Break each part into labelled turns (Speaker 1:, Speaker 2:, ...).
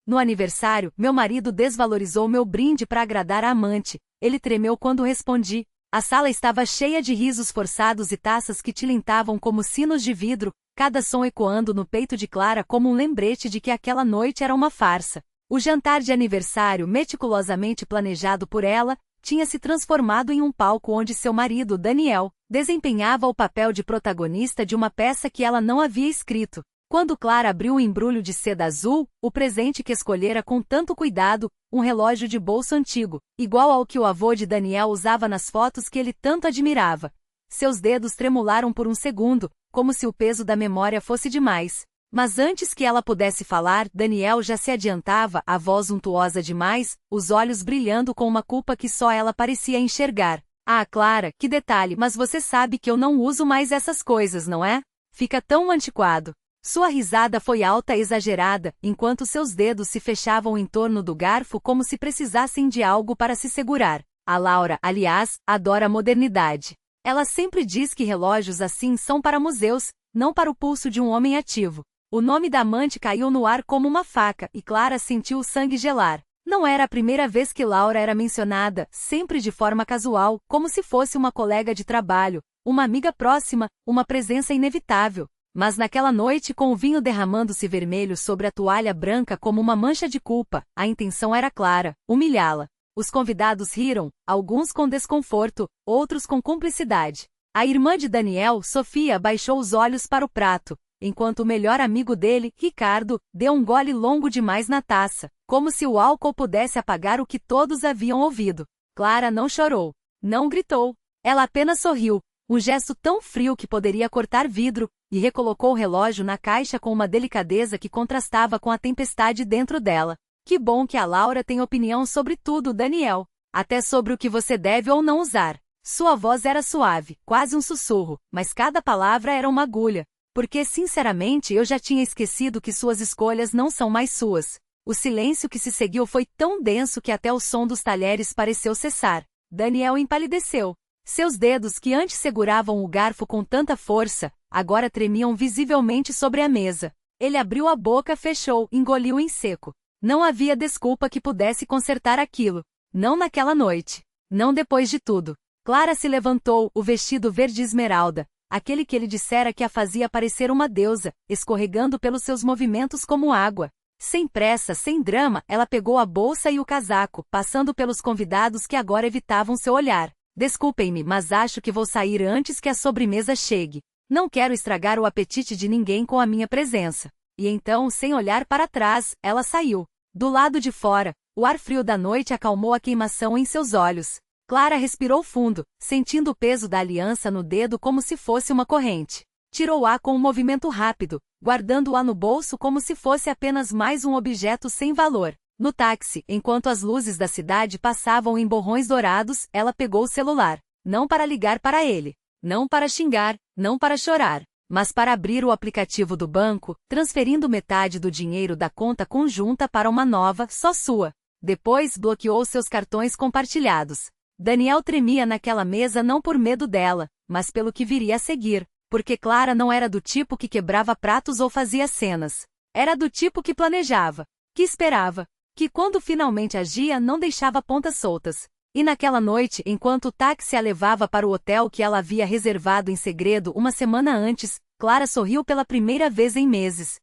Speaker 1: No aniversário, meu marido desvalorizou meu brinde para agradar a amante. Ele tremeu quando respondi. A sala estava cheia de risos forçados e taças que tilintavam como sinos de vidro, cada som ecoando no peito de Clara como um lembrete de que aquela noite era uma farsa. O jantar de aniversário, meticulosamente planejado por ela, tinha se transformado em um palco onde seu marido, Daniel, desempenhava o papel de protagonista de uma peça que ela não havia escrito. Quando Clara abriu o embrulho de seda azul, o presente que escolhera com tanto cuidado, um relógio de bolso antigo, igual ao que o avô de Daniel usava nas fotos que ele tanto admirava. Seus dedos tremularam por um segundo, como se o peso da memória fosse demais. Mas antes que ela pudesse falar, Daniel já se adiantava, a voz untuosa demais, os olhos brilhando com uma culpa que só ela parecia enxergar. Ah, Clara, que detalhe, mas você sabe que eu não uso mais essas coisas, não é? Fica tão antiquado. Sua risada foi alta e exagerada, enquanto seus dedos se fechavam em torno do garfo como se precisassem de algo para se segurar. A Laura, aliás, adora a modernidade. Ela sempre diz que relógios assim são para museus, não para o pulso de um homem ativo. O nome da amante caiu no ar como uma faca, e Clara sentiu o sangue gelar. Não era a primeira vez que Laura era mencionada, sempre de forma casual, como se fosse uma colega de trabalho, uma amiga próxima, uma presença inevitável. Mas naquela noite, com o vinho derramando-se vermelho sobre a toalha branca como uma mancha de culpa, a intenção era clara: humilhá-la. Os convidados riram, alguns com desconforto, outros com cumplicidade. A irmã de Daniel, Sofia, baixou os olhos para o prato, enquanto o melhor amigo dele, Ricardo, deu um gole longo demais na taça, como se o álcool pudesse apagar o que todos haviam ouvido. Clara não chorou, não gritou. Ela apenas sorriu, um gesto tão frio que poderia cortar vidro, e recolocou o relógio na caixa com uma delicadeza que contrastava com a tempestade dentro dela. Que bom que a Laura tem opinião sobre tudo, Daniel. Até sobre o que você deve ou não usar. Sua voz era suave, quase um sussurro, mas cada palavra era uma agulha. Porque, sinceramente, eu já tinha esquecido que suas escolhas não são mais suas. O silêncio que se seguiu foi tão denso que até o som dos talheres pareceu cessar. Daniel empalideceu. Seus dedos, que antes seguravam o garfo com tanta força, agora tremiam visivelmente sobre a mesa. Ele abriu a boca, fechou, engoliu em seco. Não havia desculpa que pudesse consertar aquilo. Não naquela noite. Não depois de tudo. Clara se levantou, o vestido verde esmeralda, aquele que ele dissera que a fazia parecer uma deusa, escorregando pelos seus movimentos como água. Sem pressa, sem drama, ela pegou a bolsa e o casaco, passando pelos convidados que agora evitavam seu olhar. Desculpem-me, mas acho que vou sair antes que a sobremesa chegue. Não quero estragar o apetite de ninguém com a minha presença. E então, sem olhar para trás, ela saiu. Do lado de fora, o ar frio da noite acalmou a queimação em seus olhos. Clara respirou fundo, sentindo o peso da aliança no dedo como se fosse uma corrente. Tirou-a com um movimento rápido, guardando-a no bolso como se fosse apenas mais um objeto sem valor. No táxi, enquanto as luzes da cidade passavam em borrões dourados, ela pegou o celular. Não para ligar para ele. Não para xingar, não para chorar. Mas para abrir o aplicativo do banco, transferindo metade do dinheiro da conta conjunta para uma nova, só sua. Depois bloqueou seus cartões compartilhados. Daniel tremia naquela mesa não por medo dela, mas pelo que viria a seguir. Porque Clara não era do tipo que quebrava pratos ou fazia cenas. Era do tipo que planejava, que esperava, que quando finalmente agia não deixava pontas soltas. E naquela noite, enquanto o táxi a levava para o hotel que ela havia reservado em segredo uma semana antes, Clara sorriu pela primeira vez em meses.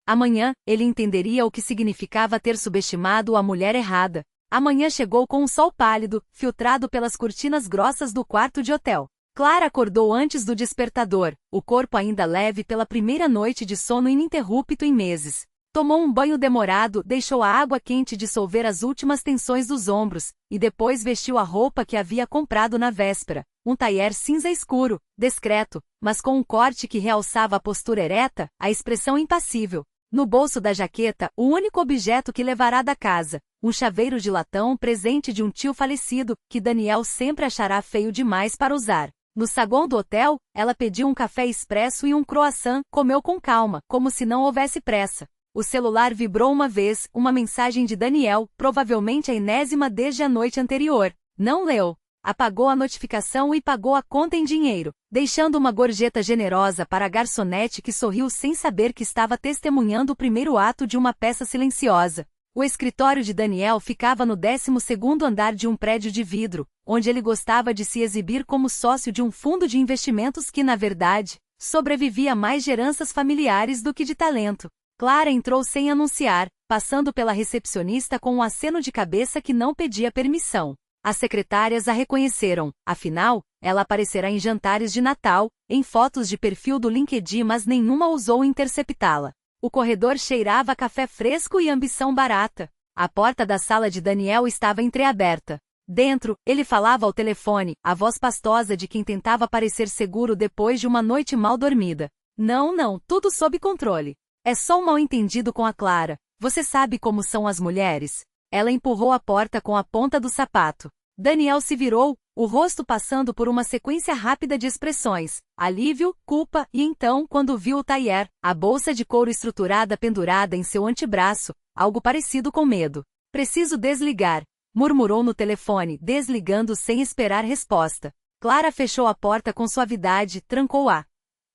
Speaker 1: Amanhã, ele entenderia o que significava ter subestimado a mulher errada. Amanhã chegou com um sol pálido, filtrado pelas cortinas grossas do quarto de hotel. Clara acordou antes do despertador, o corpo ainda leve pela primeira noite de sono ininterrupto em meses. Tomou um banho demorado, deixou a água quente dissolver as últimas tensões dos ombros, e depois vestiu a roupa que havia comprado na véspera, um tailleur cinza escuro, discreto, mas com um corte que realçava a postura ereta, a expressão impassível. No bolso da jaqueta, o único objeto que levará da casa, um chaveiro de latão presente de um tio falecido, que Daniel sempre achará feio demais para usar. No saguão do hotel, ela pediu um café expresso e um croissant, comeu com calma, como se não houvesse pressa. O celular vibrou uma vez, uma mensagem de Daniel, provavelmente a enésima desde a noite anterior. Não leu. Apagou a notificação e pagou a conta em dinheiro, deixando uma gorjeta generosa para a garçonete que sorriu sem saber que estava testemunhando o primeiro ato de uma peça silenciosa. O escritório de Daniel ficava no 12º andar de um prédio de vidro, onde ele gostava de se exibir como sócio de um fundo de investimentos que, na verdade, sobrevivia mais de heranças familiares do que de talento. Clara entrou sem anunciar, passando pela recepcionista com um aceno de cabeça que não pedia permissão. As secretárias a reconheceram, afinal, ela aparecerá em jantares de Natal, em fotos de perfil do LinkedIn, mas nenhuma ousou interceptá-la. O corredor cheirava a café fresco e ambição barata. A porta da sala de Daniel estava entreaberta. Dentro, ele falava ao telefone, a voz pastosa de quem tentava parecer seguro depois de uma noite mal dormida. Não, tudo sob controle. É só um mal-entendido com a Clara. Você sabe como são as mulheres? Ela empurrou a porta com a ponta do sapato. Daniel se virou, o rosto passando por uma sequência rápida de expressões, alívio, culpa, e então, quando viu o tailleur, a bolsa de couro estruturada pendurada em seu antebraço, algo parecido com medo. Preciso desligar, murmurou no telefone, desligando sem esperar resposta. Clara fechou a porta com suavidade, trancou-a.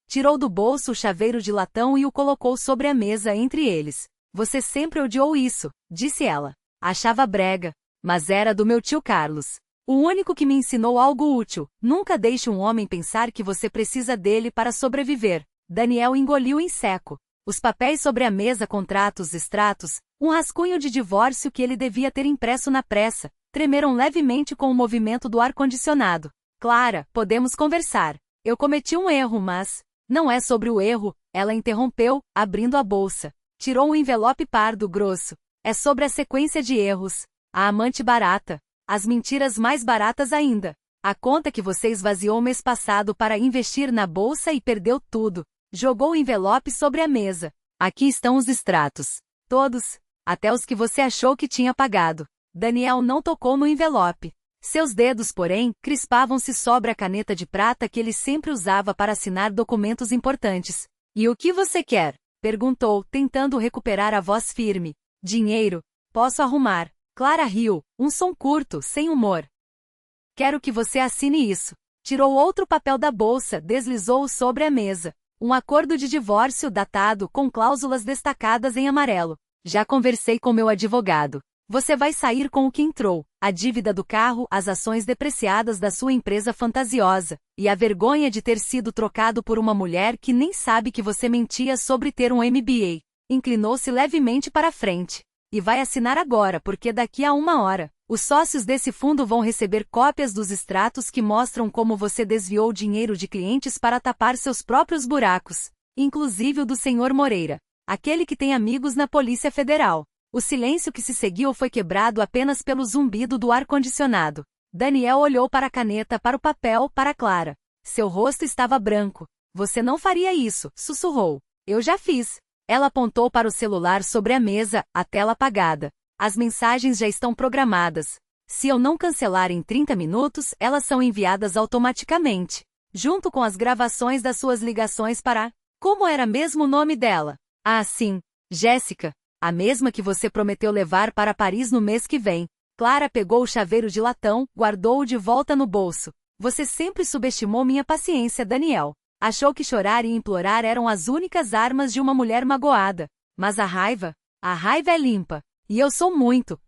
Speaker 1: Tirou do bolso o chaveiro de latão e o colocou sobre a mesa entre eles. Você sempre odiou isso, disse ela. Achava brega. Mas era do meu tio Carlos. O único que me ensinou algo útil. Nunca deixe um homem pensar que você precisa dele para sobreviver. Daniel engoliu em seco. Os papéis sobre a mesa, contratos, extratos, um rascunho de divórcio que ele devia ter impresso na pressa, tremeram levemente com o movimento do ar-condicionado. Clara, podemos conversar. Eu cometi um erro, mas... Não é sobre o erro, ela interrompeu, abrindo a bolsa. Tirou um envelope pardo grosso. É sobre a sequência de erros. A amante barata. As mentiras mais baratas ainda. A conta que você esvaziou mês passado para investir na bolsa e perdeu tudo. Jogou o envelope sobre a mesa. Aqui estão os extratos. Todos. Até os que você achou que tinha pagado. Daniel não tocou no envelope. Seus dedos, porém, crispavam-se sobre a caneta de prata que ele sempre usava para assinar documentos importantes. E o que você quer? Perguntou, tentando recuperar a voz firme. Dinheiro. Posso arrumar. Clara riu, um som curto, sem humor. Quero que você assine isso. Tirou outro papel da bolsa, deslizou-o sobre a mesa. Um acordo de divórcio datado com cláusulas destacadas em amarelo. Já conversei com meu advogado. Você vai sair com o que entrou, a dívida do carro, as ações depreciadas da sua empresa fantasiosa, e a vergonha de ter sido trocado por uma mulher que nem sabe que você mentia sobre ter um MBA. Inclinou-se levemente para frente. E vai assinar agora porque daqui a 1 hora, os sócios desse fundo vão receber cópias dos extratos que mostram como você desviou dinheiro de clientes para tapar seus próprios buracos, inclusive o do Sr. Moreira, aquele que tem amigos na Polícia Federal. O silêncio que se seguiu foi quebrado apenas pelo zumbido do ar-condicionado. Daniel olhou para a caneta, para o papel, para Clara. Seu rosto estava branco. Você não faria isso, sussurrou. Eu já fiz. Ela apontou para o celular sobre a mesa, a tela apagada. As mensagens já estão programadas. Se eu não cancelar em 30 minutos, elas são enviadas automaticamente, junto com as gravações das suas ligações para... Como era mesmo o nome dela? Ah, sim, Jéssica. A mesma que você prometeu levar para Paris no mês que vem. Clara pegou o chaveiro de latão, guardou-o de volta no bolso. Você sempre subestimou minha paciência, Daniel. Achou que chorar e implorar eram as únicas armas de uma mulher magoada. Mas a raiva é limpa. E eu sou muito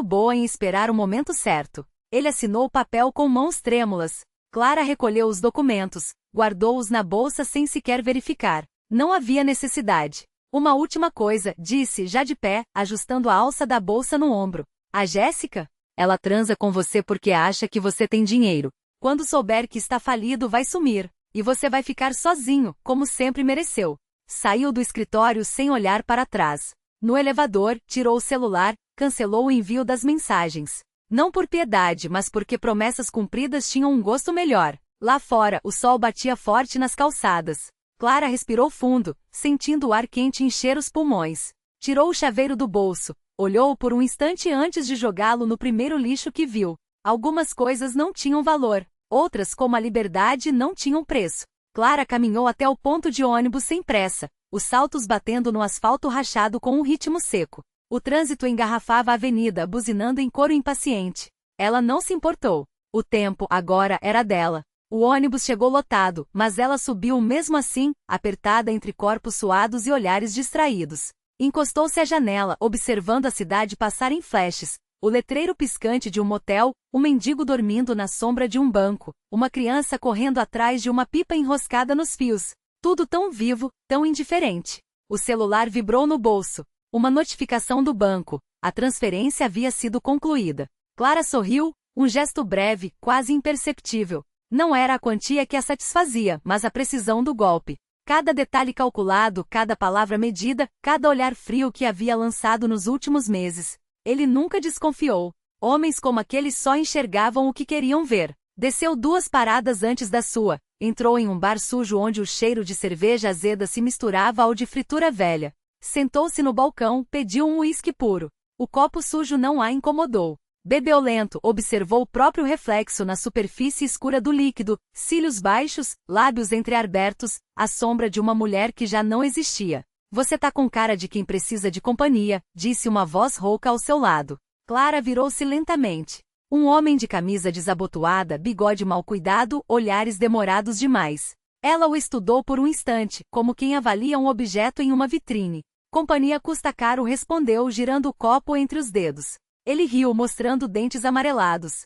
Speaker 1: boa em esperar o momento certo. Ele assinou o papel com mãos trêmulas. Clara recolheu os documentos, guardou-os na bolsa sem sequer verificar. Não havia necessidade. Uma última coisa, disse, já de pé, ajustando a alça da bolsa no ombro. A Jéssica? Ela transa com você porque acha que você tem dinheiro. Quando souber que está falido, vai sumir. E você vai ficar sozinho, como sempre mereceu. Saiu do escritório sem olhar para trás. No elevador, tirou o celular, cancelou o envio das mensagens. Não por piedade, mas porque promessas cumpridas tinham um gosto melhor. Lá fora, o sol batia forte nas calçadas. Clara respirou fundo, sentindo o ar quente encher os pulmões. Tirou o chaveiro do bolso, olhou-o por um instante antes de jogá-lo no primeiro lixo que viu. Algumas coisas não tinham valor. Outras, como a liberdade, não tinham preço. Clara caminhou até o ponto de ônibus sem pressa, os saltos batendo no asfalto rachado com um ritmo seco. O trânsito engarrafava a avenida, buzinando em coro impaciente. Ela não se importou. O tempo, agora, era dela. O ônibus chegou lotado, mas ela subiu mesmo assim, apertada entre corpos suados e olhares distraídos. Encostou-se à janela, observando a cidade passar em flashes. O letreiro piscante de um motel, um mendigo dormindo na sombra de um banco, uma criança correndo atrás de uma pipa enroscada nos fios. Tudo tão vivo, tão indiferente. O celular vibrou no bolso. Uma notificação do banco. A transferência havia sido concluída. Clara sorriu, um gesto breve, quase imperceptível. Não era a quantia que a satisfazia, mas a precisão do golpe. Cada detalhe calculado, cada palavra medida, cada olhar frio que havia lançado nos últimos meses. Ele nunca desconfiou. Homens como aqueles só enxergavam o que queriam ver. Desceu 2 paradas antes da sua. Entrou em um bar sujo onde o cheiro de cerveja azeda se misturava ao de fritura velha. Sentou-se no balcão, pediu um uísque puro. O copo sujo não a incomodou. Bebeu lento, observou o próprio reflexo na superfície escura do líquido, cílios baixos, lábios entreabertos, a sombra de uma mulher que já não existia. Você tá com cara de quem precisa de companhia, disse uma voz rouca ao seu lado. Clara virou-se lentamente. Um homem de camisa desabotoada, bigode mal cuidado, olhares demorados demais. Ela o estudou por um instante, como quem avalia um objeto em uma vitrine. Companhia custa caro, respondeu, girando o copo entre os dedos. Ele riu, mostrando dentes amarelados.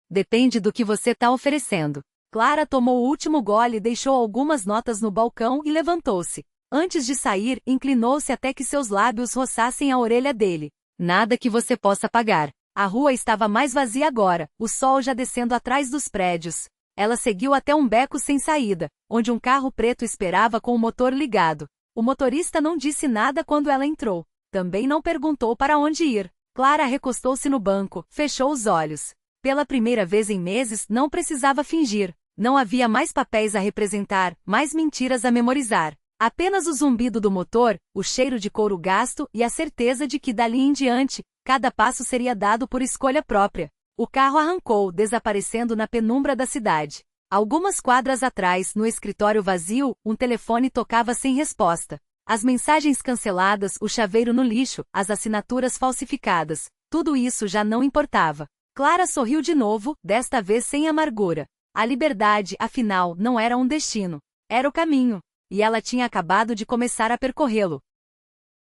Speaker 1: Depende do que você tá oferecendo. Clara tomou o último gole, deixou algumas notas no balcão e levantou-se. Antes de sair, inclinou-se até que seus lábios roçassem a orelha dele. Nada que você possa pagar. A rua estava mais vazia agora, o sol já descendo atrás dos prédios. Ela seguiu até um beco sem saída, onde um carro preto esperava com o motor ligado. O motorista não disse nada quando ela entrou. Também não perguntou para onde ir. Clara recostou-se no banco, fechou os olhos. Pela primeira vez em meses, não precisava fingir. Não havia mais papéis a representar, mais mentiras a memorizar. Apenas o zumbido do motor, o cheiro de couro gasto e a certeza de que dali em diante, cada passo seria dado por escolha própria. O carro arrancou, desaparecendo na penumbra da cidade. Algumas quadras atrás, no escritório vazio, um telefone tocava sem resposta. As mensagens canceladas, o chaveiro no lixo, as assinaturas falsificadas, tudo isso já não importava. Clara sorriu de novo, desta vez sem amargura. A liberdade, afinal, não era um destino. Era o caminho. E ela tinha acabado de começar a percorrê-lo.